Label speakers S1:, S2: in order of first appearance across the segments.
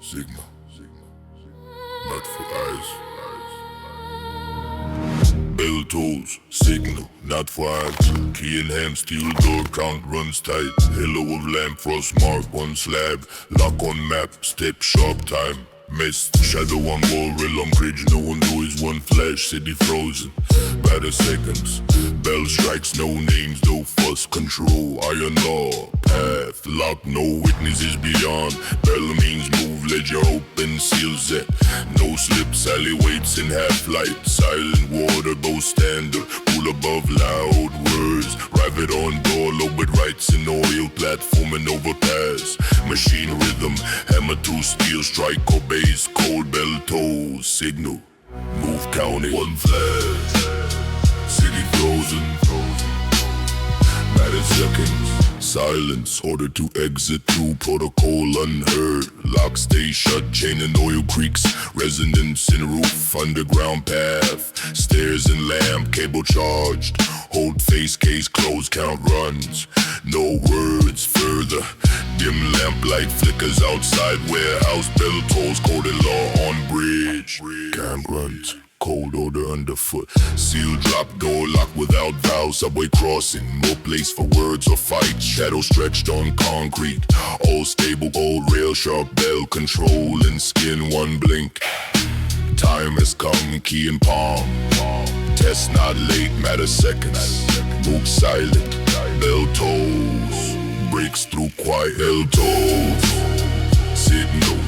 S1: Sigma, not for eyes. Bell tolls, signal, not for eyes. Key in hand, steel door count runs tight. Halo of lamp, frost mark, one slab. Lock on map, step sharp time. Mist, shadow on wall, real on bridge. No one knows, one flash, city frozen by the seconds. Bell strikes, no names, no fuss. Control, iron law, path lock, no witnesses beyond. Bell means move, ledger open, seal set. No slip, Sally waits in half light. Silent water, bow standard. Pool above, loud words. Rivet on door, low but rights in oil. Platform and overpass. Machine rhythm, hammer to steel, strike obeys. Cold bell tolls, signal. Move counted, one flash. City frozen. Matter seconds. Silence, order to exit through protocol unheard. Lock stay shut, chain and oil creaks. Resonance in roof, underground path. Stairs and lamp, cable charged. Hold face, case closed, count runs. No words further. Dim lamp light flickers outside warehouse. Bell tolls, code and law on bridge. Camp runs. Cold order underfoot. Seal drop, door locked without vows. Subway crossing, no place for words or fight. Shadow stretched on concrete. All stable, old rail, sharp bell. Control and skin, one blink. Time has come, key in palm. Test not late, matter seconds. Move silent, bell tolls. Breaks through quiet, bell tolls. Signal.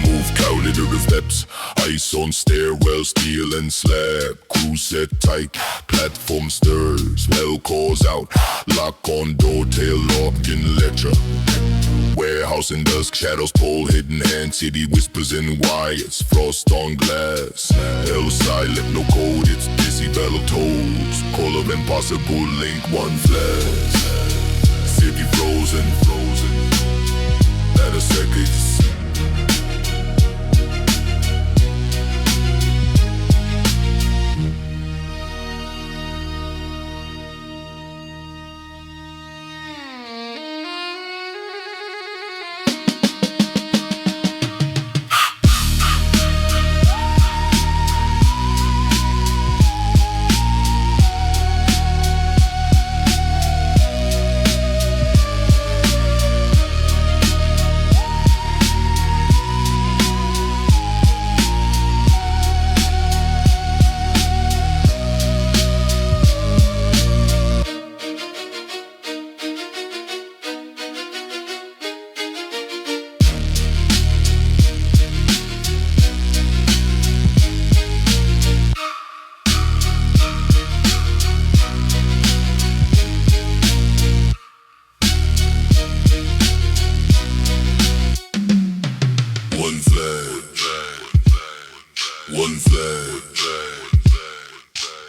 S1: Move counted to the steps. Ice on stairwell, steel and slab. Crew set tight, platform stirs. Bell calls out, lock on door, tail locked in ledger. Warehouse in dusk, shadows pull, hidden hand. City whispers in wires, frost on glass. Hell silent, no code, it's busy, bell tolls. Call of impossible link, one flash. City frozen. Matter seconds.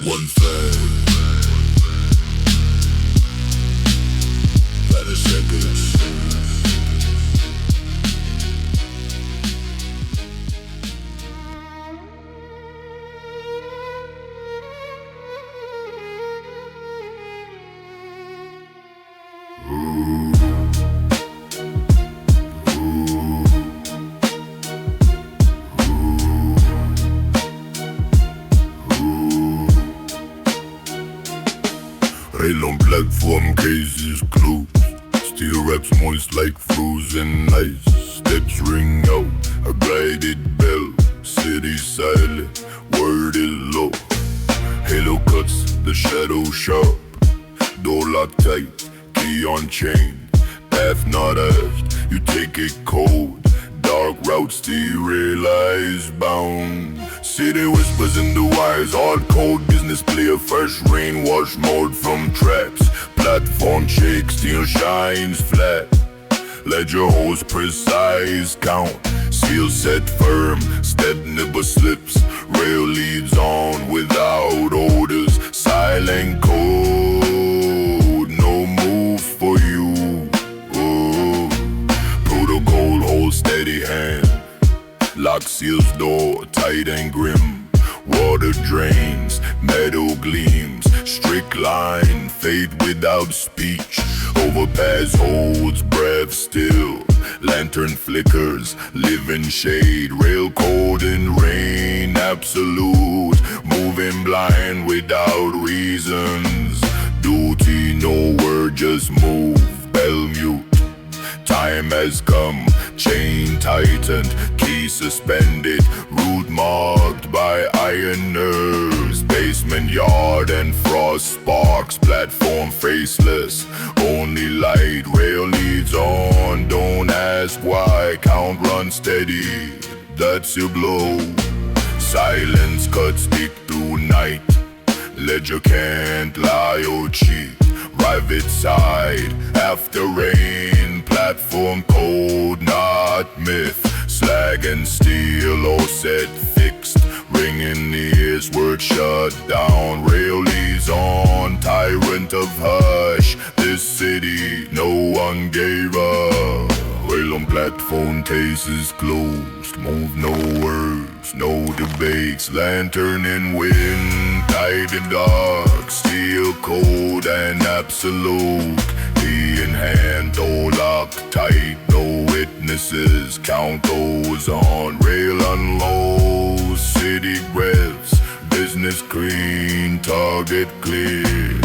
S1: One flag. Matter seconds. Rail on platform, cases closed. Steel wraps moist like frozen ice. Steps ring out, a guided bell. City silent, word is low. Halo cuts, the shadow sharp. Door locked tight, key on chain. Path not asked, you take it cold. Dark routes sterilized bound. City whispers in the wires. Hard code business player. Fresh rain wash mode from traps. Platform shakes, steel shines flat. Ledger holds precise count. Seal set firm, step nibble slips. Rail leads on without orders. Silent code, no move for you. Protocol holds steady hand. Lock seals door, tight and grim. Water drains, metal gleams. Strict line, fade without speech. Overpass Overpass holds breath still. Lantern flickers, live in shade. Rail cold in rain, absolute. Moving blind without reasons. Duty, no word, just move. Bell mute. Time has come, chain tightened, key suspended, route marked by iron nerves. Basement yard and frost sparks, platform faceless, only light, rail leads on. Don't ask why, count run steady, that's your blow. Silence cuts deep through night, ledger can't lie or cheat. Private side, after rain, platform code, not myth. Slag and steel, all set fixed. Ringing ears, word shut down. Rail leads on, tyrant of hush. This city, no one gave up. Rail on platform, cases closed. Move, no words, no debates. Lantern in wind, tight and dark. Steel cold and absolute. Key in hand, all locked tight. No witnesses, count those on. Rail unload, city breaths. Business clean, target clear.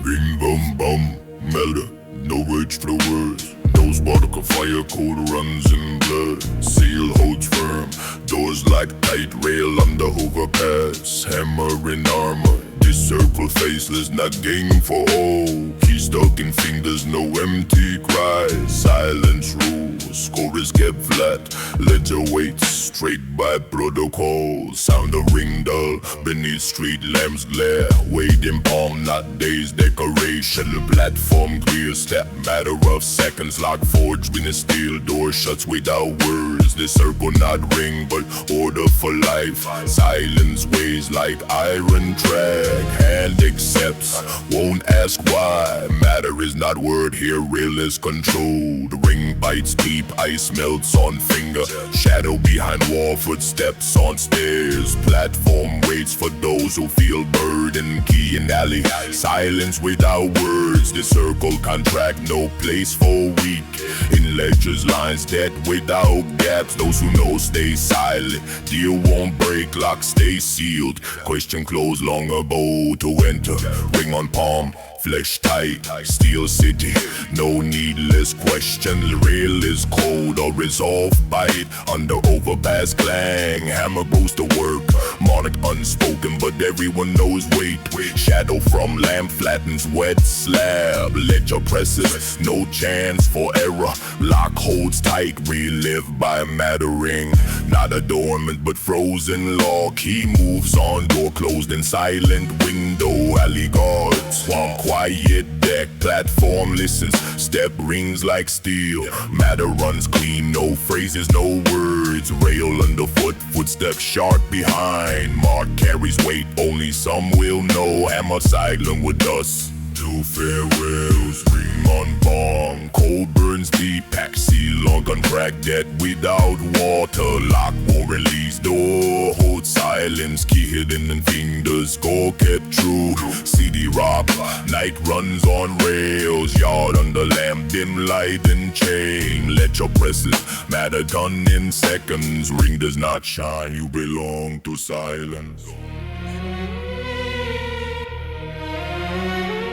S1: Bing bum bum, melter, no rage for the words. Those BRATUKHA fire code runs in blood. Seal holds firm, doors like tight rail under overpass. Hammer in armor, this circle faceless, not game for all. Key stuck in fingers, no empty cries. Silence rules, score is kept flat. Ledger waits, straight by protocol. Sound of ring dull, beneath street lamps glare. Weighed in palm, not days, decoration. The platform clear, step matter of seconds. Lock forged when the steel door shuts without words. The circle not ring, but order for life. Silence weighs like iron track. Hand accepts, won't ask why. Matter is not word here, real is controlled. Ring bites deep, ice melts on finger. Shadow behind wall, footsteps on stairs. Platform waits for those who feel burden. Key in alley, silence without words. The circle contract, no place for weak. In ledgers, lines dead without gaps. Those who know stay silent. Deal won't break, lock stay sealed. Question closed long ago to enter. Ring on palm, flesh tight, steel city. No needless question. Rail is cold or resolved by it. Under overpass clang, hammer goes to work. Monarch unspoken, but everyone knows weight. Shadow from lamp flattens wet slab. Ledger presses, no chance for error. Lock holds tight, relive by mattering. Not adornment, but frozen lock. He moves on, door closed in silent window. Alley guards, swamp quiet deck. Platform listens, step rings like steel. Matter runs clean, no phrases, no words. Rail underfoot, footsteps sharp behind. Mark carries weight, only some will know. Hammer silent with us. Two farewells, ring on bomb. Cold burns deep, pack seal on gun crack dead without water. Lock won't release, door hold silence. Key hidden in fingers, score kept true. CD rock, night runs on rails. Yard under lamp, dim light and chain. Ledger presses, matter done in seconds. Ring does not shine, you belong to silence.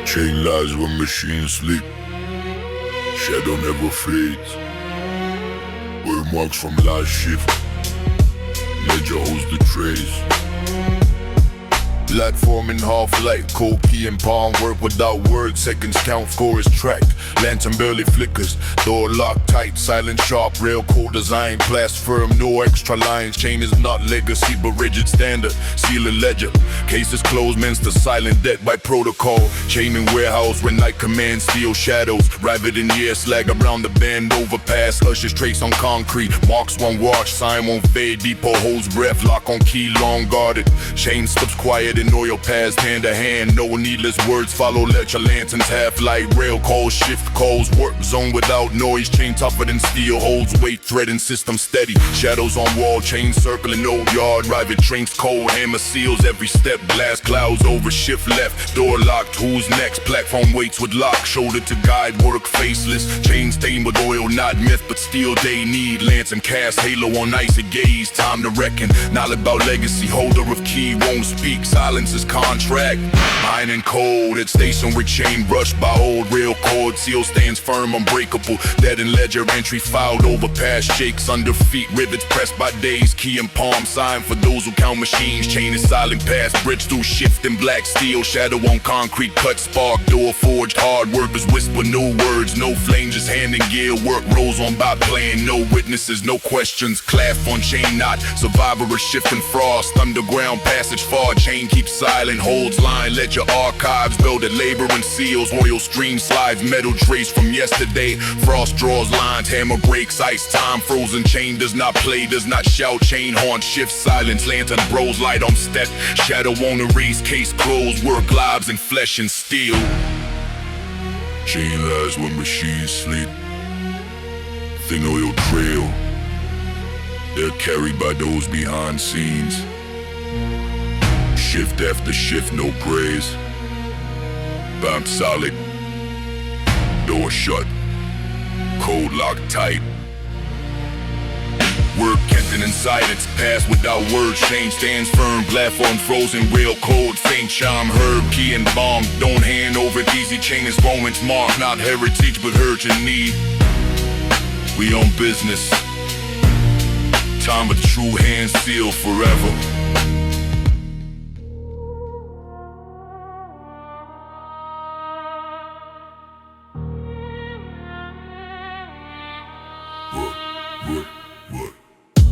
S1: Chain lies when machines sleep. Shadow never fades. Word marks from last shift. Ledger holds the trace. Platform in half light, cold key and palm work without words. Seconds count, score is tracked. Lantern barely flickers, door locked tight. Silent sharp, rail cold design. Blast firm, no extra lines. Chain is not legacy but rigid standard. Seal and ledger, cases closed, means the silent debt by protocol. Chain in warehouse when night commands steel shadows. Rabbit in the air, slag around the bend. Overpass, ushers trace on concrete. Marks won't wash, sign won't fade. Depot holds breath, lock on key, long guarded. Chain slips quiet in oil paths hand to hand. No needless words follow, let your lanterns half light. Rail calls, shift calls, work zone without noise. Chain tougher than steel, holds weight, threading system steady. Shadows on wall, chain circling old yard. Private trains cold, hammer seals every step. Glass clouds over, shift left, door locked. Who's next? Platform waits with lock, shoulder to guide, work faceless. Chain stained with oil, not myth, but steel they need. Lance and cast, halo on icy gaze. Time to reckon, not about legacy. Holder of key won't speak, silence is contract. Iron and cold at station with chain brushed by old rail cord. Seal stands firm, unbreakable. Dead and ledger entry filed. Overpass shakes under feet. Rivets pressed by days. Key and palm sign for those who count machines. Chain is silent past, bridge through shifting black steel. Shadow on concrete, cut spark. Door forged, hard workers whisper no words. No flame, just hand and gear. Work rolls on by plan. No witnesses, no questions. Clasp on chain knot. Survivor of shifting frost. Underground passage far. Chain keeps silent, holds line. Let your archives build it. Labor and seals. Oil stream slides. Metal trace from yesterday. Frost draws lines. Hammer breaks. Ice time. Frozen chain does not play. Does not shout. Chain horn shifts silence. Lantern bros light on step. Shadow on erase. Case closed. Work lives in flesh and steel. Chain lies when machines sleep. Thin oil trail. They're carried by those behind scenes. Shift after shift, no praise. Bound solid. Door shut. Code locked tight. Work kept in silence, passed without words. Chain stands firm, platform frozen, rail code, faint chime heard, key and bomb. Don't hand over easy, chain is moments mark. Not heritage, but urgent need. We on business. Time of true hand seal forever.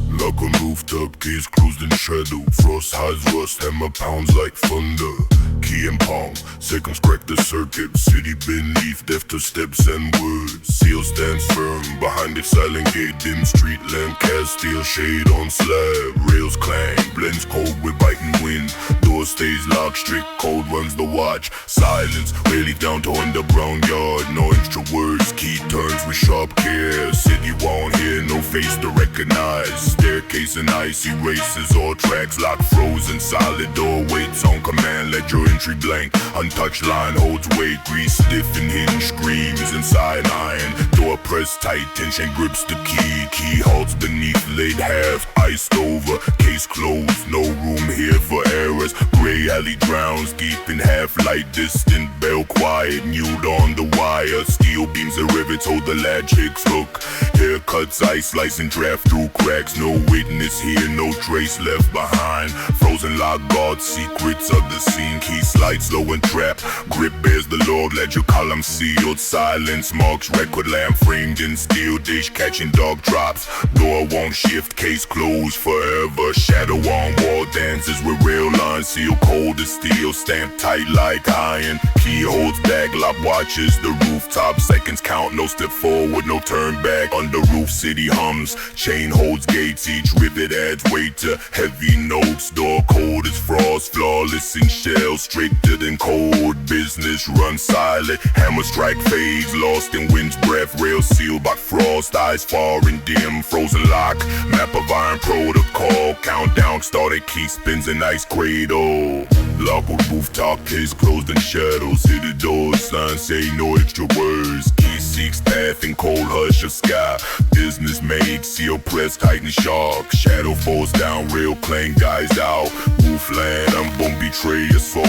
S1: Like on rooftop, case closed in shadow. Frost hides rust, hammer pounds like thunder. Key and palm, seconds crack the circuit. City beneath, deft to steps and words. Seal stands firm, behind it silent gate. Dim street lamp cast steel shade on slab. Rails clang, blends cold with biting wind. Door stays locked, strict code runs the watch. Silence, rarely down to underground yard. No extra words, key turns with sharp care. City won't hear, no face to recognize. Staircase and ice erases all tracks. Lock frozen, solid door waits on command. Let your entry blank, untouched line holds weight. Grease stiff and hinge screams inside iron. Door pressed tight, tension grips the key. Key halts beneath, laid half, iced over. Case closed, no room here for errors. Gray alley drowns deep in half light. Distant bell quiet, mute on the wire. Steel beams and rivets hold the latch's hook. Haircuts, ice slicing draft through cracks. No witness here, no trace left behind. Frozen lock guard, secrets of the scene. Key slides low and trap. Grip bears the Lord, ledger column sealed. Silence marks record lamp framed in steel. Dish catching dog drops. Door won't shift, case closed forever. Shadow on wall dances with rail lines. Seal cold as steel, stamped tight like iron. Key holds back, lock watches the rooftop. Seconds count, no step forward, no turn back. Under roof, city hums. Chain holds gates, each rivet adds weight to heavy notes. Door cold as frost, flawless in shell. Stricter than cold, business run silent. Hammer strike fades, lost in wind's breath. Rail sealed by frost, eyes far and dim. Frozen lock, map of iron protocol. Countdown started, key spins in ice cradle. Lock on rooftop, case closed in shadows. Hit the door, sign say no extra words. Key seeks path in cold hush of sky. Business made, seal pressed tight and sharp. Shadow falls down, rail clang dies out. Roof land, I'm gon' betray your soul.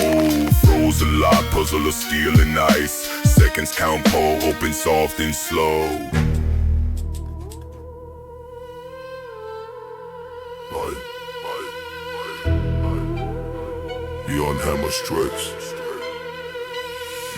S1: Frozen lock, puzzle of steel and ice. Seconds count, pull, open soft and slow. Neon hammer strikes.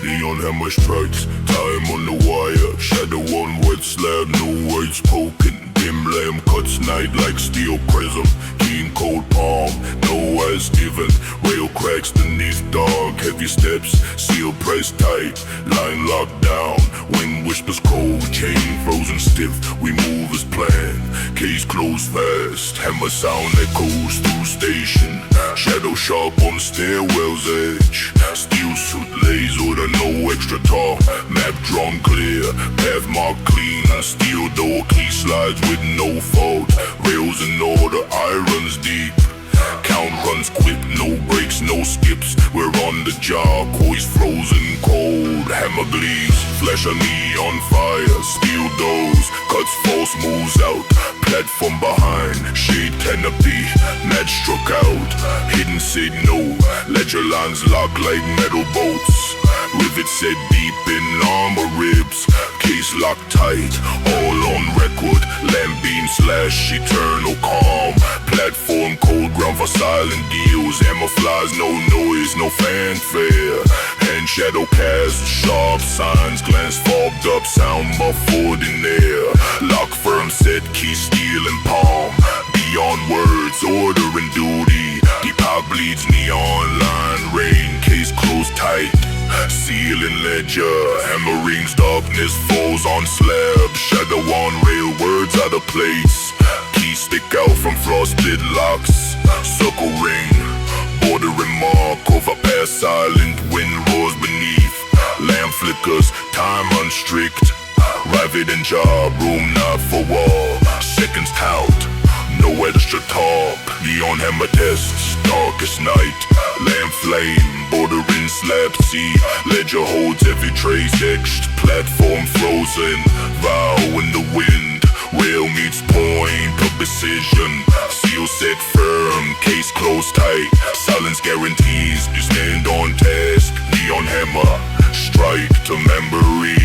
S1: Neon hammer strikes. Time on the wire. Shadow on wet slab. No words spoken. Dim lamb cuts night like steel prism. Keen cold palm, no as given. Rail cracks beneath dog, heavy steps. Seal pressed tight, line locked down. Wind whispers cold, chain frozen stiff. We move as planned, case closed fast. Hammer sound echoes through station. Shadow sharp on stairwell's edge. Steel suit lays order, no extra talk. Map drawn clear, path marked clean. Steel door key slides with no fault. Rails in order, irons deep. Count runs quick, no breaks, no skips. We're on the job, coils frozen cold. Hammer gleams, flesh a neon fire. Steel doors, cuts false moves out. Platform behind, shade canopy. Match struck out, hidden said no. Ledger lines lock like metal bolts. Rivet set deep in armor ribs. Case locked tight, all on record. Lamp beam slash eternal calm. Platform cold ground for silent deals. Hammer flies, no noise, no fanfare. Hand shadow cast, sharp signs. Glance fogged up, sound muffled in air. Lock firm set, key steel and palm. Beyond words, order and duty. Deep eye bleeds, neon line. Rain, case closed tight. Seal and ledger, hammer rings, darkness falls on slab. Shadow on rail, words out of place. Keys stick out from frostbitten locks. Circle ring, bordering mark. Overpass silent, wind roars beneath. Lamp flickers, time unstrict. Rivet and job, room not for wall. Seconds count, no extra talk. Neon hammer tests, darkest night. Lamp flame, bordering slab C. Ledger holds every trace etched. Platform frozen, vow in the wind. Rail meets point of precision. Seal set firm, case closed tight. Silence guarantees you stand on task. Neon hammer, strike to memory.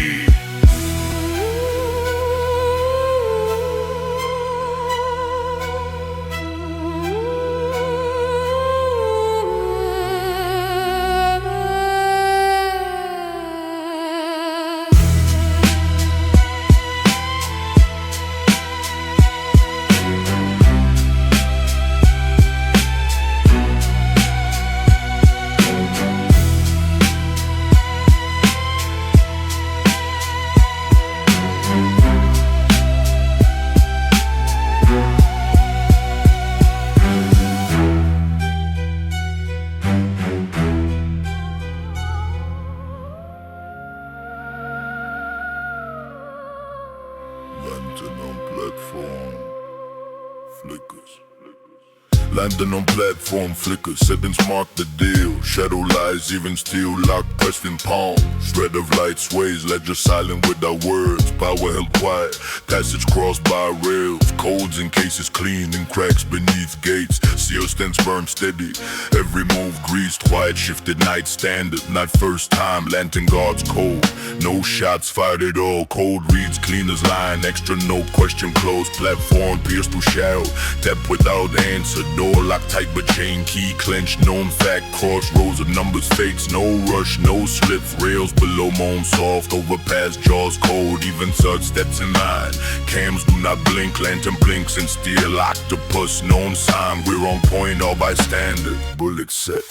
S1: Lantern on platform flickers. Lantern on platform flickers. Seconds mark the deal. Shadow lies, even steel locked pressed in palm. Thread of light sways, ledger silent without words. Power held quiet, passage crossed by rails. Codes in cases clean and cracks beneath gates. Seal stents burn steady, every move greased. Quiet shifted night standard, not first time. Lantern guards cold, no shots fired at all. Cold reads clean as line, extra no question closed. Platform pierced through shadow, depth without answer. Door locked tight but chain key clenched. Known fact, crossroads of numbers fates. No rush, no slips. Rails below moan soft. Overpass jaws cold, even such steps in line. Cams do not blink, lantern blinks and steel octopus. Known sign, we're on point all by standard. Bullet set.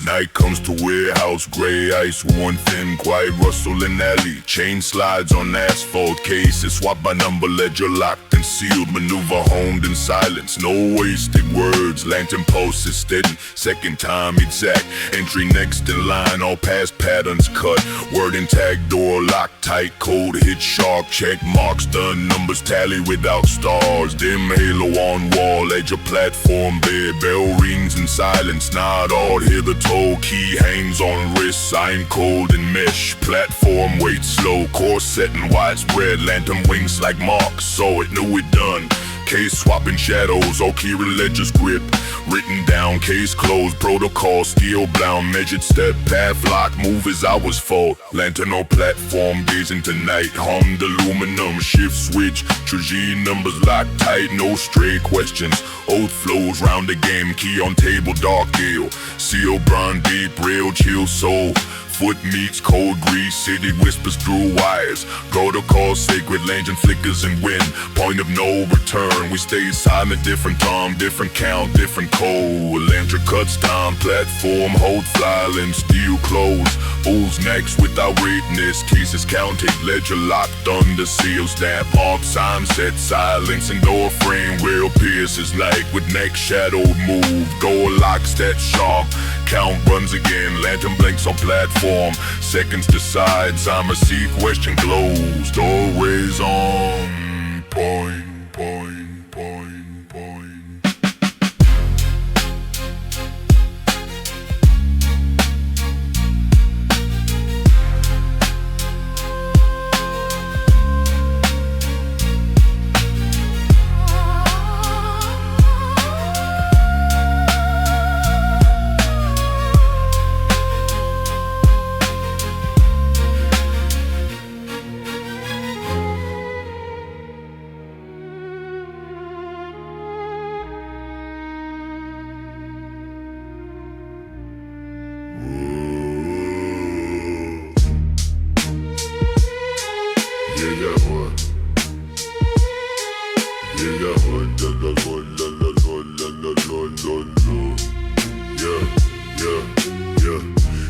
S1: Night comes to warehouse, gray ice worn thin. Quiet rustle in alley, chain slides on asphalt. Cases swapped by number, ledger locked and sealed. Maneuver honed in silence, no wasted words. Lantern pulse is steady, second time exact. Entry next in line, all past patterns cut. Word intact, door locked tight. Code hit sharp, check marks done. Numbers tally without stars. Dim halo on wall, ledger platform bare. Bell rings in silence, not all hear the toll. Key hangs on wrist, sign cold and mesh. Platform waits slow, course setting widespread. Lantern wings like marks, saw it, knew it done. Case swapping shadows, all key ledger's grip. Written down, case closed, protocol, steel bound. Measured step, path lock, move as hours fall. Lantern on platform, gazing tonight. Harmed aluminum, shift switch. Tragedy numbers locked tight, no stray questions. Oath flows round the game, key on table, dark ale. Seal burn deep, rail chill soul. foot meets cold grease, city whispers through wires. Protocol, sacred legend flickers and wind. Point of no return, we stay silent, different time, different count, different code. Lantern cuts time, platform, hold silence, steel close. Fools next without witness, cases counted, ledger locked under seal. Stamp mark, sign set, silence and door frame. Wheel pierces like with neck shadowed move. Door locks that sharp, count runs again. Lantern blinks on platform, seconds decide. Time receive, question closed. Always on point.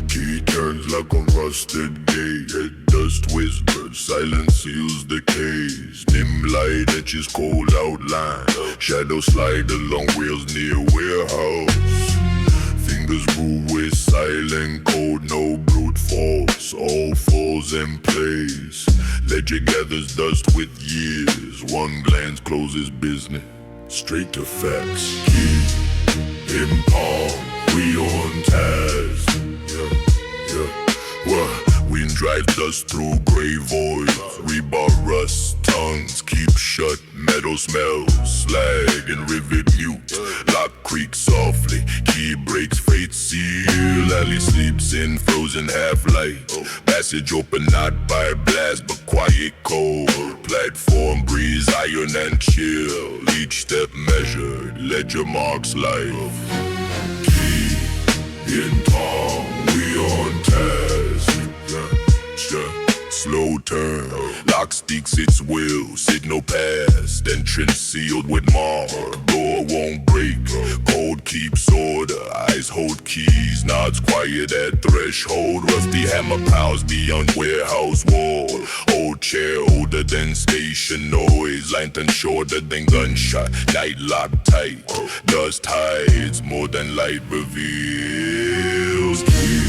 S1: Key turns like a rusted gate. Head dust whispers, silence seals the case. Dim light etches cold outline. Shadows slide along wheels near warehouse. Fingers move with silent code, no brute force. All falls in place. Ledger gathers dust with years. One glance closes business, straight to facts. Key in palm, we on task. Wind drive dust through gray voids. Rebar rust, tongues keep shut. Metal smells, slag and rivet mute. Lock creaks softly, key breaks, fate seal. Alley sleeps in frozen half-light. Passage open not by blast but quiet cold. Platform breeze iron and chill. Each step measured, ledger marks life. Key in palm, we on task. Slow turn, lock sticks its will. Signal passed, entrance sealed with mark. Door won't break, code keeps order. Eyes hold keys, nods quiet at threshold. Rusty hammer pounds beyond warehouse wall. Old chair older than station noise. Lantern shorter than gunshot, night lock tight. Dust hides more than light reveals. Key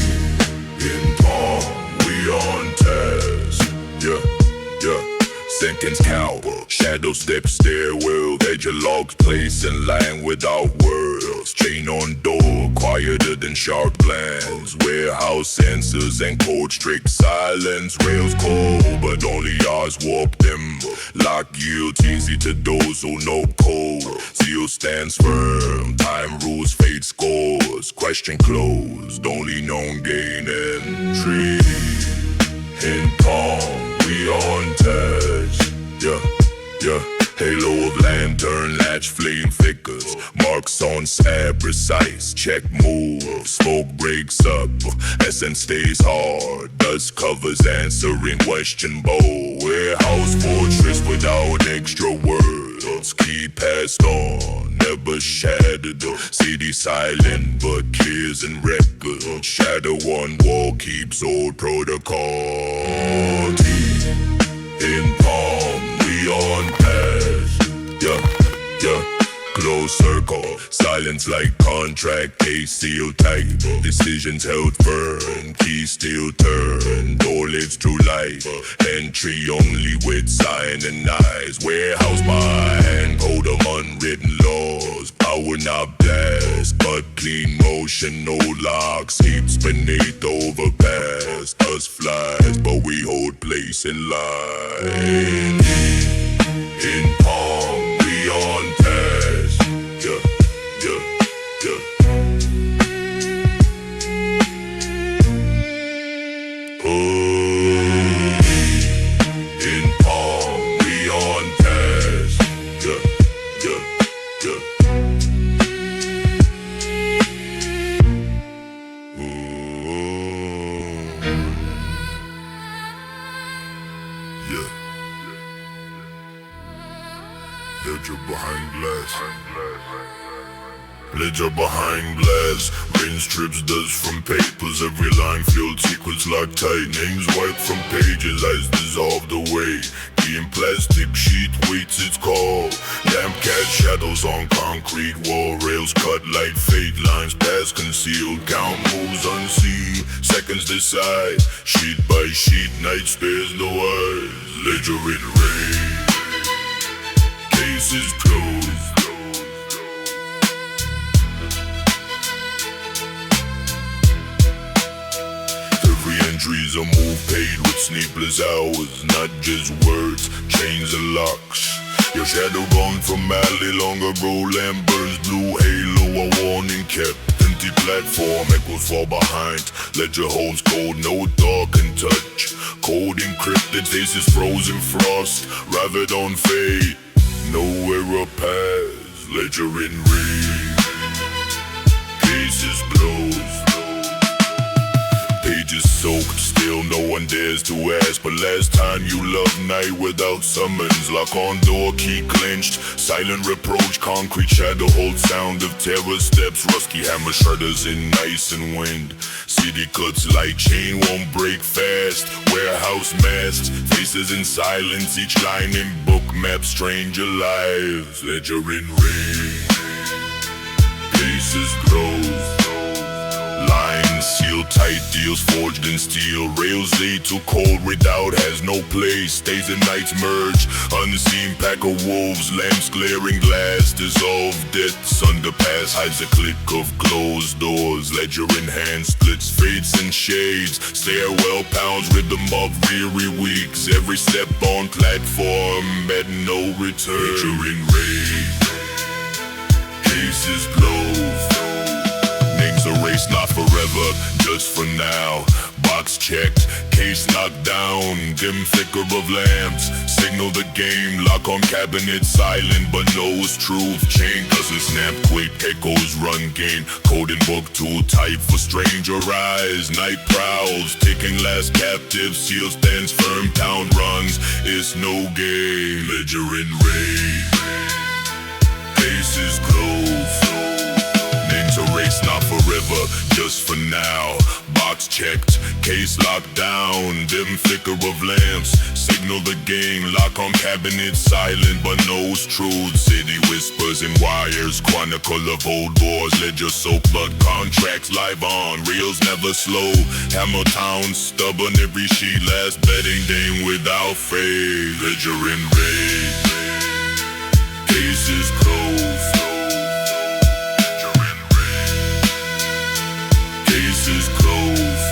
S1: in palm, we on task. Seconds count, shadow step stairwell. Ledger logs place in line without words. Chain on door, quieter than sharp glance. Warehouse sensors and code strict silence. Rails cold, but only ours warp them. Lock yields easy to those who know code. Seal stands firm, time rules, fate scores. Question closed, only known gain entry. In palm, we on touch. Halo of lantern, latch flame flickers. Marks on slab precise, check move. Smoke breaks up, essence stays hard. Dust covers answering question bow. Warehouse fortress without extra words. Key passed on, never shattered. City silent but clears in record. Shadow on wall keeps old protocol. In palm, we on pass. Close circle, silence like contract, case sealed tight. Decisions held firm, keys still turn. Door lids to life, entry only with sign and eyes. Warehouse mind, code of unwritten laws. Power not blast, but clean motion, no locks. Heaps beneath overpass. Dust flies, but we hold place in line. In palm, we on task. In palm, we on task. Ooh. Ledger behind glass. Ledger behind glass. Rain strips dust from papers. Every line filled secrets locked tight. Names wiped from pages, eyes dissolved away. Key in plastic sheet waits its call. Lamp cast shadows on concrete wall. Rails cut like fate lines past concealed. Count moves unseen. Seconds decide. Sheet by sheet, night spares no eyes. Ledger in rain. Case is closed. Entries are move paid with sleepless hours, not just words, chains and locks. Your shadow gone from alley, longer roll and burns, blue halo, a warning kept. Empty platform, echoes fall behind. Ledger holds code, no dog can touch. Code encrypted, faces frozen frost, rabbit on fate. Nowhere a pass, ledger in rain. Cases closed. Pages soaked, still no one dares to ask. But last time you loved night without summons. Lock on door, key clenched. Silent reproach, concrete shadow hold sound of terror steps. Rusty hammer shudders in ice and wind. City cuts like chain won't break fast. Warehouse masks, faces in silence. Each line in book map, stranger lives. Ledger in rain. Faces closed. Lines sealed tight, deals forged in steel. Rails laid too cold, redoubt has no place. Days and nights merge, unseen pack of wolves. Lamps glaring glass, dissolved deaths. Underpass hides a click of closed doors. Ledger in hand, splits fates and shades. Stairwell pounds, rhythm of weary weeks. Every step on platform, at no return. Ledger in rain. Cases closed. Names erased, not forever, just for now. Box checked, case knocked down. Dim flicker of lamps, signal the game. Lock on cabinet, silent but knows truth. Chain doesn't snap quick, echoes run gain. Code and book too tight for stranger eyes. Night prowls, taking last captive. Seal stands firm, town runs, it's no game. Ledger in rain. Cases closed. Names erased, not forever, just for now. Box checked, case locked down. Dim flicker of lamps, signal the game. Lock on cabinet, silent but knows truth. City whispers and wires, chronicle of old wars. Ledger soap blood contracts live on. Reels never slow. Hammer town stubborn, every sheet last betting dame without fade. Ledger in rain. Cases closed. Cases closed.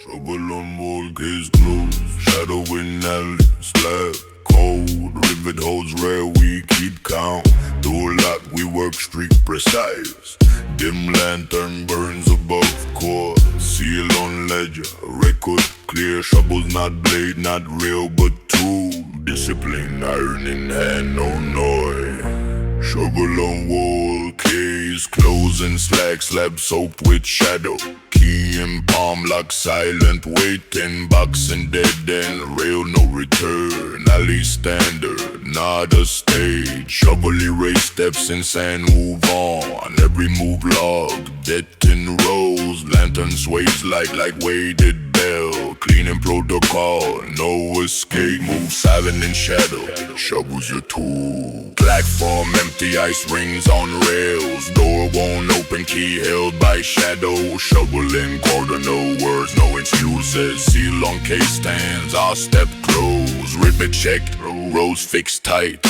S1: Trouble on wall, case closed. Shadow in alley, slab. Cold, rivet holds rare, we keep count. Do a lot, we work street precise. Dim lantern burns above core. Seal on ledger, record clear. Shovels not blade, not real but tool. Discipline, iron in hand, no Noir. Shovel on wall, case closing, slack slab soaked with shadow. Key in palm lock, silent waiting. Boxing dead end, rail no return. Alley standard, not a stage. Shovel erase steps in sand, move on. Every move log, dead in rows. Lantern sways like weighted bell. Cleaning protocol, no escape. Move silent in shadow, shovels your tool. Platform empty, ice rings on rails. Door won't open, key held by shadow. Shoveling quarter, no words, no excuses. Seal on case stands, our step close. Ribbon checked, rows fixed tight.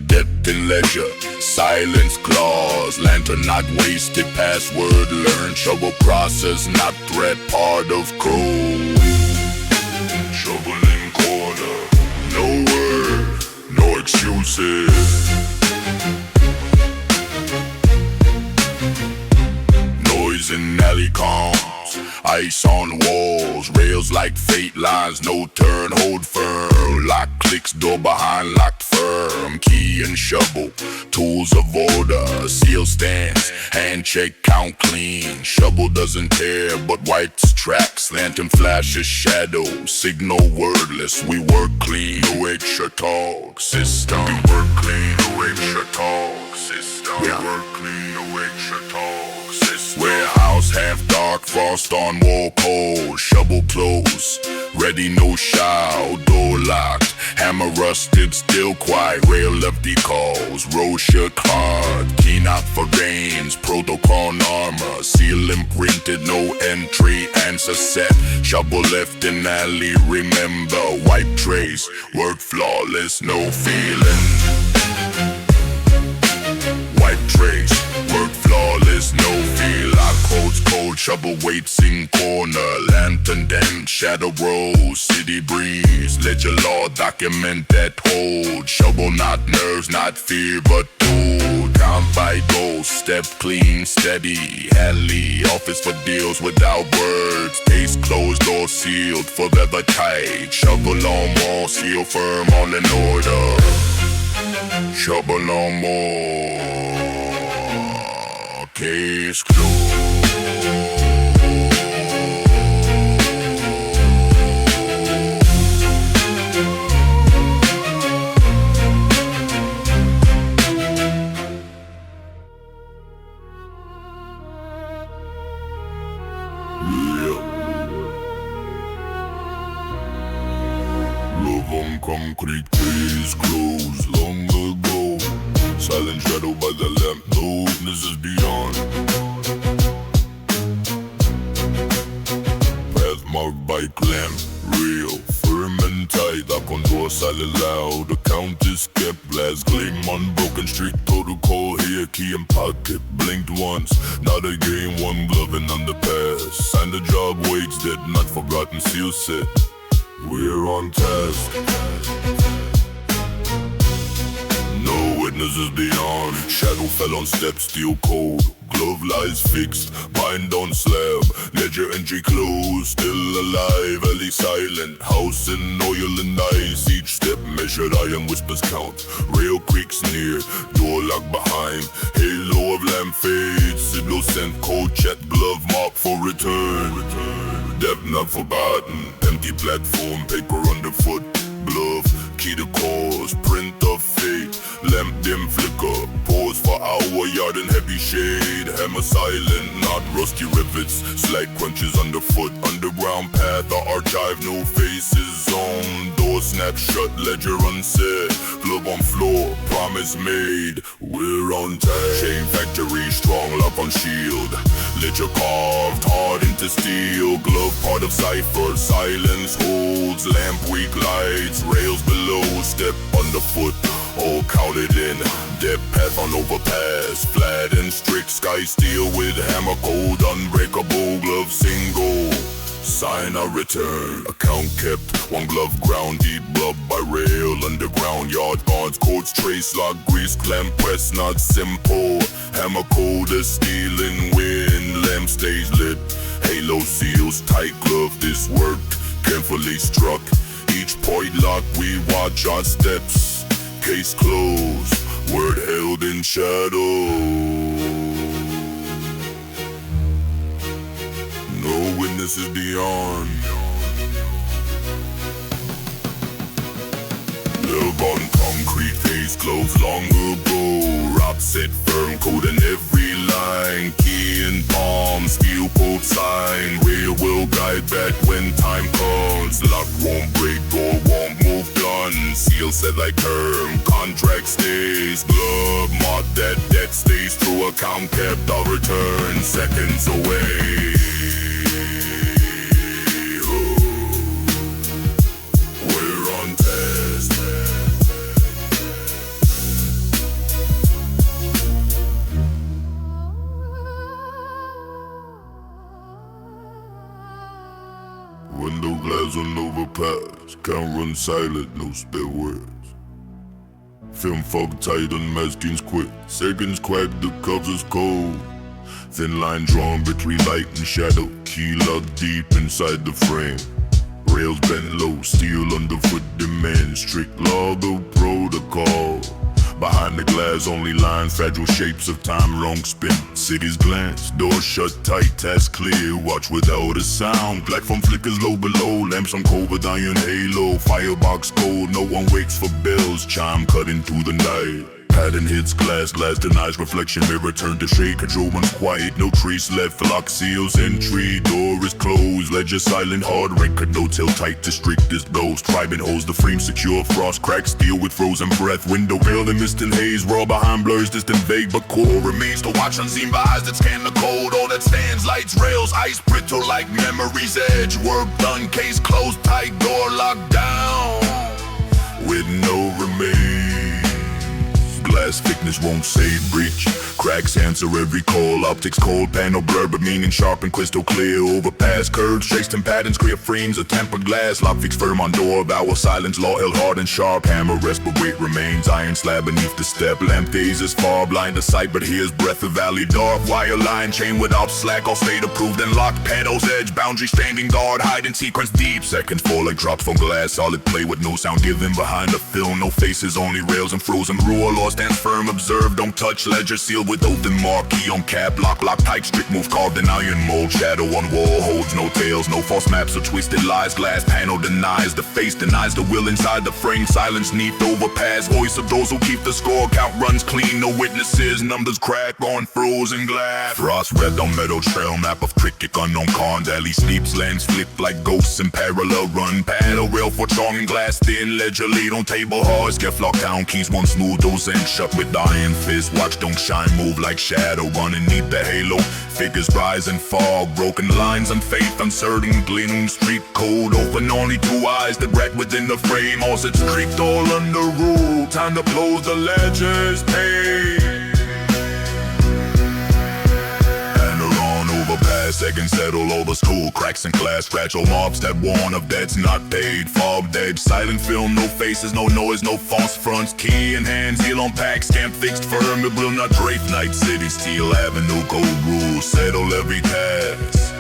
S1: Depth in ledger, silence clause. Lantern not wasted, password learned. Shovel process, not threat, part of code. Shoveling corner, no word, no excuses. Noise in alley comms, ice on walls, rails like fate lines, no turn, hold firm. Lock clicks, door behind locked firm. Key and shovel, tools of order. Seal stands, hand check, count clean. Shovel doesn't tear, but wipes tracks. Lantern flashes shadow, signal wordless. We work clean, no extra talk system. We work clean, no extra talk system. We work clean, no extra talk system. Warehouse half dark, frost on wall cold. Shovel close, ready no shout. Door locked, hammer rusted, still quiet. Rail lefty calls, road shook hard. Keen out for gains, protocol armor. Seal imprinted, no entry, answer set. Shovel left in alley, remember. Wipe trace, work flawless, no feeling. Wipe trace, work flawless, no feel. Our codes cold, shovel waits in corner. Lantern dent, shadow rolls, city breeze. Ledger law, document that hold. Shovel not nerves, not fear, but tool. Count by goals, step clean, steady. Alley, office for deals without words. Case closed, door sealed, forever tight. Shovel on wall, seal firm, all in order. Shovel on more, case closed. Love on concrete, case closed long ago. Silent shadow by the lamp, no witnesses beyond. Path marked by clamp, real, firm and tight. Lock on door, silent loud. The count is kept, glass gleam, unbroken. Strict protocol here, key in pocket. Blinked once, not a game, one glove and underpass. Sign the job, waits dead, not forgotten, seal set. We're on task. No witnesses beyond. Shadow fell on steps, steel cold. Glove lies fixed, bind on slab. Ledger entry closed, still alive. Alley silent, house in oil and ice. Each step measured, iron whispers count. Rail creaks near, door locked behind. Halo of lamp fades, signal sent cold chat. Glove mark for return. Depth not forgotten, empty platform, paper underfoot. Glove, key to cause, print of fate. Lamp dim flicker, pause for hour, yard in heavy shade. Hammer silent, not rusty rivets. Slag crunches underfoot, underground path. The archive, no faces on. Door snap shut, ledger unsaid. Glove on floor, promise made. We're on time. Chain factory, strong lock on shield. Ledger carved, hard into steel. Glove part of cipher, silence holds. Lamp weak lights, rails below. Step underfoot, all counted in. Depth path on overpass, flat and strict. Sky steel with hammer code, unbreakable. Glove single, sign a return. Account kept, one glove ground deep. Glove by rail, underground yard guards. Codes trace, lock grease, clamp press, not simple. Hammer code is stealing wind. Lamp stays lit, halo seals tight. Glove, this worked, carefully struck. Each point lock, we watch our steps. Case closed, word held in shadow. No witnesses beyond. Live on concrete, face closed long ago. Rock set firm, code in every line. Key in palm, steel pulled sign. Rail will guide back when time comes. Lock won't break, door won't move, done. Seal set like term, contract stays. Glove mark that debt stays through. Account kept, I'll return seconds away. We're on test. Window glass on overpass, can't run silent, no spare words. Film fog tight, unmaskings quick, seconds crack, the covers cold. Thin line drawn between light and shadow, key locked deep inside the frame. Rails bent low, steel underfoot demands, strict law the protocol. Behind the glass only lines, fragile shapes of time long spin. City's glance, door shut tight, task clear, watch without a sound. Platform flickers low below, lamps on cold with iron halo. Firebox cold, no one waits for bells, chime cut into the night. Pattern hits glass denies reflection, mirror turned to shade. Control one's quiet, no trace left. Lock seals entry, door is closed. Ledger silent, hard record, no tail tight to strictest blows. Tribing holds the frame secure, frost cracks steel with frozen breath. Window veiled in mist and haze, world behind blurs distant vague, but core remains to watch unseen by eyes that scan the code. All that stands, lights, rails, ice brittle like memory's edge. Work done, case closed tight, door locked down with no remains. Glass thickness won't save breach. Cracks answer every call. Optics cold, panel blur, but meaning sharp and crystal clear. Overpass curves, traced in patterns, clear frames of tempered glass. Lock fixed firm on door, vowel silence, law held hard and sharp. Hammer rest, but weight remains. Iron slab beneath the step. Lamp gazes far, blind to sight, but hears breath of valley dark. Wire line, chain without slack, all state approved and locked. Panels edge, boundary standing guard, hide in sequence deep. Seconds fall like drops from glass. Solid play with no sound given behind the film. No faces, only rails and frozen rule. Law stands firm, observe, don't touch. Ledger sealed with oath and mark. Key on cap, lock tight, strict move carved in iron mold. Shadow on wall, holds no tails, no false maps or twisted lies. Glass panel denies the face, denies the will inside the frame. Silence neath overpass, voice of those who keep the score. Count runs clean, no witnesses, numbers crack on frozen glass. Frost red on metal trail, map of cricket, unknown con. Alley sleeps, lands flip like ghosts in parallel run. Paddle rail for charm and glass thin. Ledger lead on table hard, get locked down, keys one smooth, those ends shut with iron fist. Watch don't shine, move like shadow, underneath the halo. Figures rise and fall, broken lines and faith uncertain. Gleaming street code, open only two eyes that rat within the frame. All set strict, all under rule, time to close the ledger's page. Overpass, seconds settle over school. Cracks in class, fragile mobs that warn of debts not paid. Fob dead, silent film, no faces, no noise, no false fronts. Key in hand, heel on pack, scamp fixed firm. It will not drape night city, steel avenue, code rules, settle every task.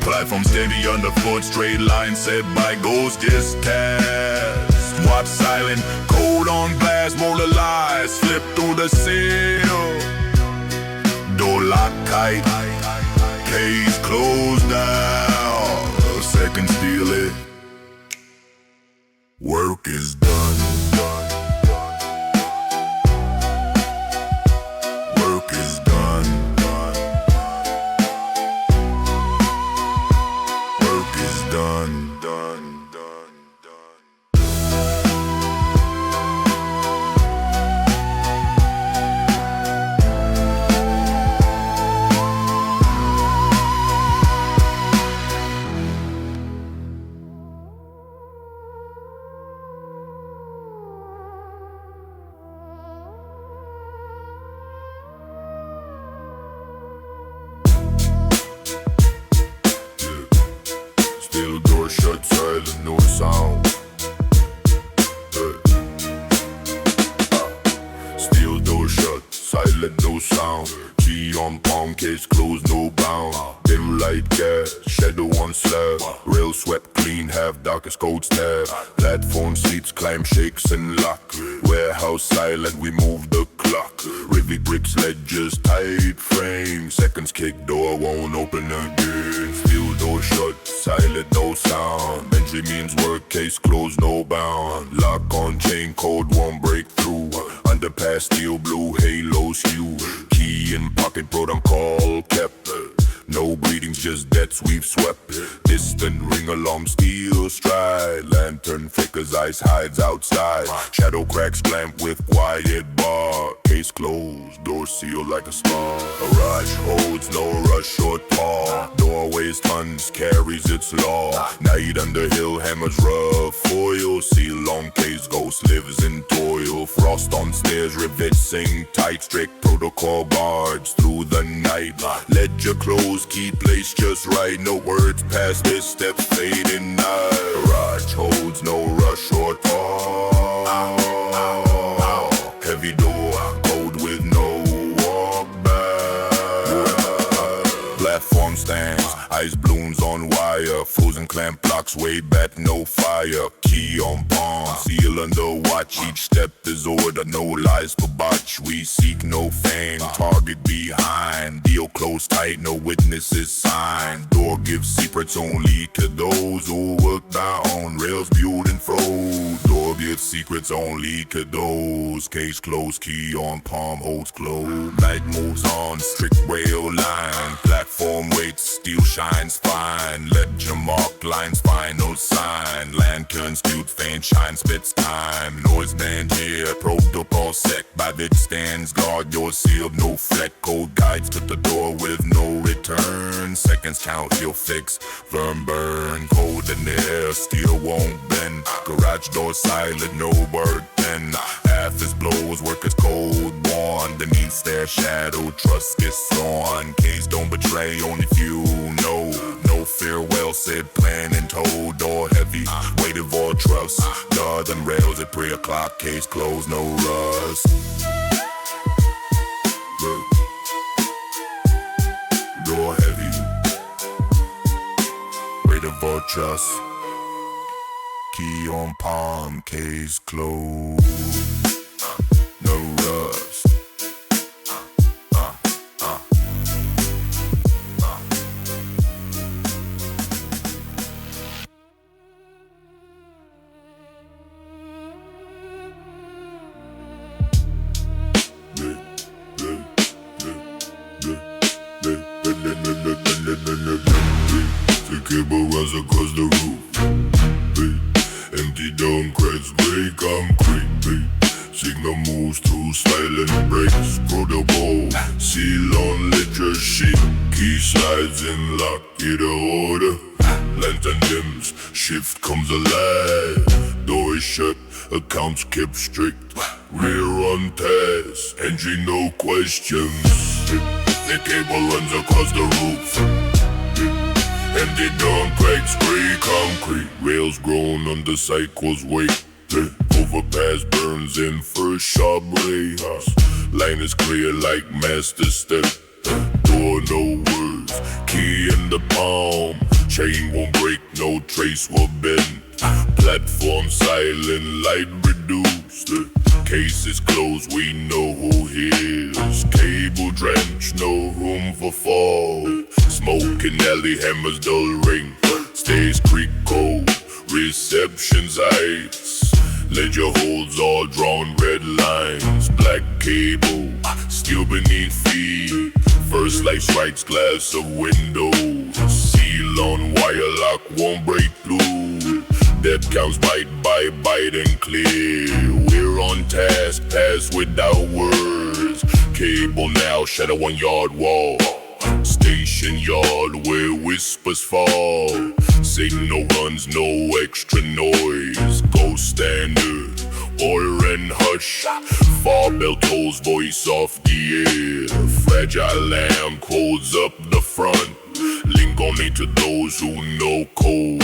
S1: Platform steady underfoot, straight line set by ghost is task. Watch silent, code on glass, molar lies, slip through the seal. Door lock tight, case closed now. A second steal it. Work is done. Work is done. Work is done. Shut, silent, no sound. Steel door shut, silent, no sound. Key on palm, case closed, no bound. Dim light gas, shadow on slab. Rail swept clean, half darkest cold stab. Platform sleeps, climb, shakes and lock. Warehouse silent, we move the clock. Rivy bricks, ledgers, tight frame. Seconds kick, door won't open again. Steel door shut, silent, no sound. Entry means work, case closed, no bound. Lock on chain, code won't break through. Underpass, steel blue, halo skew. Key in pocket, protocol kept. No bleedings, just debts we've swept. Distant ring alarm, steel stride. Lantern flickers, ice hides outside. Shadow cracks, clamp with quiet bar. Case closed, door sealed like a star. A rush holds no rush, short paw. Doorways tons, carries its law. Night under hill, hammers rough. Foil, seal long case, ghost lives in toil. Frost on stairs, rivets sing tight. Strict protocol guards through the night. Ledger closed, key placed just right. No words past this, steps fading night. Garage holds no rush or tall. Heavy door, code with no walk back. stands, ice balloons on wire, frozen clamp blocks, way back, no fire. Key on palm, seal under watch, each step is order, no lies for botch. We seek no fame, target behind, deal close tight, no witnesses sign. Door gives secrets only to those who work down, rails viewed and froze. Door gives secrets only to those, case closed, key on palm, holds closed. Night moves on, strict rail line, platform waits, steel shines fine. Ledger mark lines, final sign. Lanterns, cute faint shine, spits time. Noise band here, protocol sec. By bit stands guard, your sealed, no fleck. Code guides to the door with no return. Seconds count, he'll fix, firm burn. Cold in the air, steel won't bend. Garage door silent, no word then. Half his blows, workers cold, worn. Beneath their shadow, trust gets on. Case don't betray, only few know. No farewell, said plan and told. Door heavy, weight of all trust. Guard and rails at 3 o'clock, case closed, no rust. Door heavy, weight of all trust. Key on palm, case closed, no rust. The cable runs across the roof. Empty dome cracks, gray concrete. Signal moves through silent breaks. Protocol, seal on ledger sheet. Key slides in lock, get a order. Lantern dims, shift comes alive. Door is shut, accounts kept strict. Rear on task, entry no questions. The cable runs across the roof. Empty dome cracks, gray concrete. Rails grown under cycles weight. Overpass burns in first sharp rays. Line is clear like master step. Door no words, key in the palm. Chain won't break, no trace will bend. Platform silent, light reduced. Case is closed, we know who hears. Cable drenched, no room for fall. Smoking alley hammers dull ring. Stays creek cold, reception's heights. Ledger holds all drawn red lines. Black cable, steel beneath feet. First light strikes glass of windows. Seal on wire lock won't break through. Death counts bite by bite and clear. We're on task, pass without words. Cable now, shadow 1 yard wall. Station yard where whispers fall. Signal runs, no extra noise. Go standard, order and hush. Far bell tolls, voice off the air. Fragile lamp holds up the front. Link only to those who know code.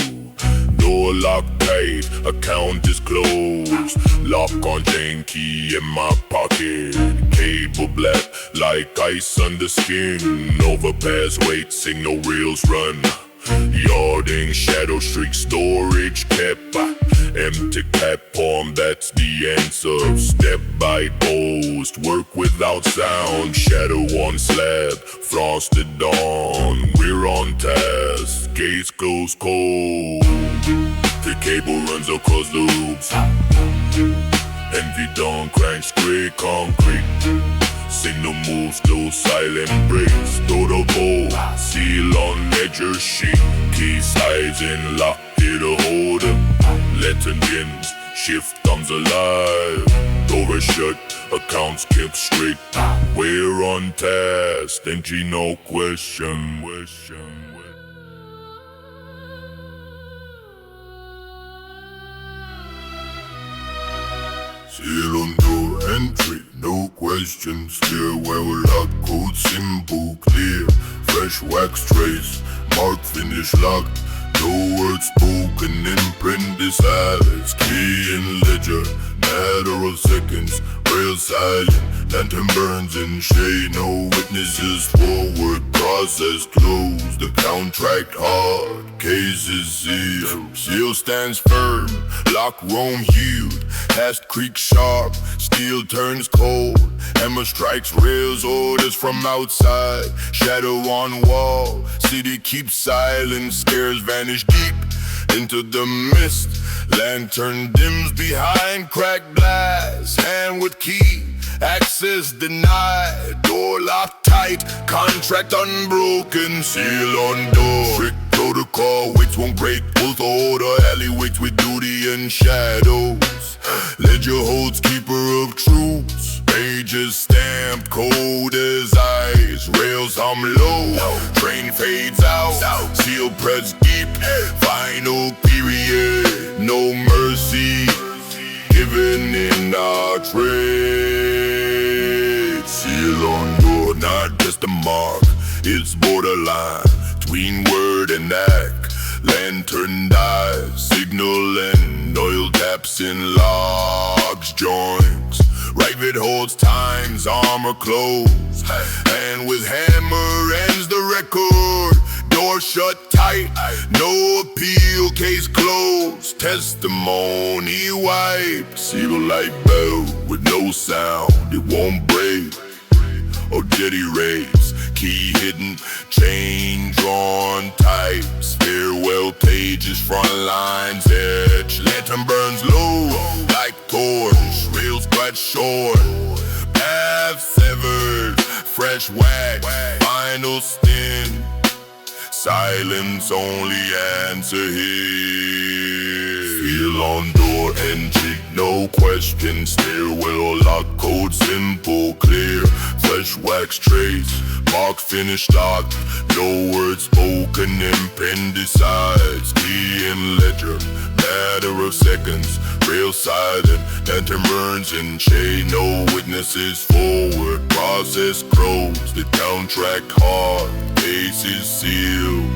S1: Door locked tight, account is closed. Lock on chain, key in my pocket. Cable black like ice under skin. Overpass weight, signal reels run. Yarding, shadow streak, storage kept. Empty platform, that's the answer. Step by post, work without sound. Shadow on slab, frosted dawn. We're on task, gates close cold. The cable runs across the roofs. Envy dawn cranks, gray concrete. Signal moves, slow silent breaks. Notable, seal on ledger sheet. Key slides in lock, hit a holder. Lantern dims, shift comes alive. Door is shut, accounts kept straight. We're on task, entry no question. Seal on door entry, no questions. Stairwell lock, code simple, clear. Fresh wax trace, mark finish locked. No words spoken, imprint the silence. Key in ledger, matter of seconds. Rail silent, lantern burns in shade. No witnesses forward, process closed. The contract hard, cases sealed. Seal stands firm, lock roam healed. Hast creek sharp, steel turns cold. Hammer strikes rails, orders from outside. Shadow on wall, city keeps silent. Scares vanish deep into the mist. Lantern dims behind cracked glass. Hand with key, access denied. Door locked tight, contract unbroken. Seal on door, strict protocol, weights won't break. Wolf order, alley waits with duty and shadows. Ledger holds keeper of truths. Pages stamped, cold as ice. Rails hum low, train fades out. Seal press deep, final period. No mercy given in our trade. Seal on door, not just a mark, it's borderline between word and act. Lantern dies, signal and oil taps in logs, joints. Rivet holds times, armor closed, and with hammer ends the record. Door shut tight, no appeal, case closed. Testimony wiped, seal light bell with no sound, it won't break. Or did he raise? Key hidden, chain drawn tight. Farewell pages, front lines etched. Lantern burns low, like torch. Rails scratch short, path severed. Fresh wax, final stint. Silence only answer here. Seal on door and cheek, no question. Stairwell lock code, simple, clear. Fresh wax trace, mark finish locked. No words spoken, appendicides. Key in ledger, matter of seconds. Rail silent, lantern burns in shade. No witnesses forward, process closed. The contract hard, case is sealed.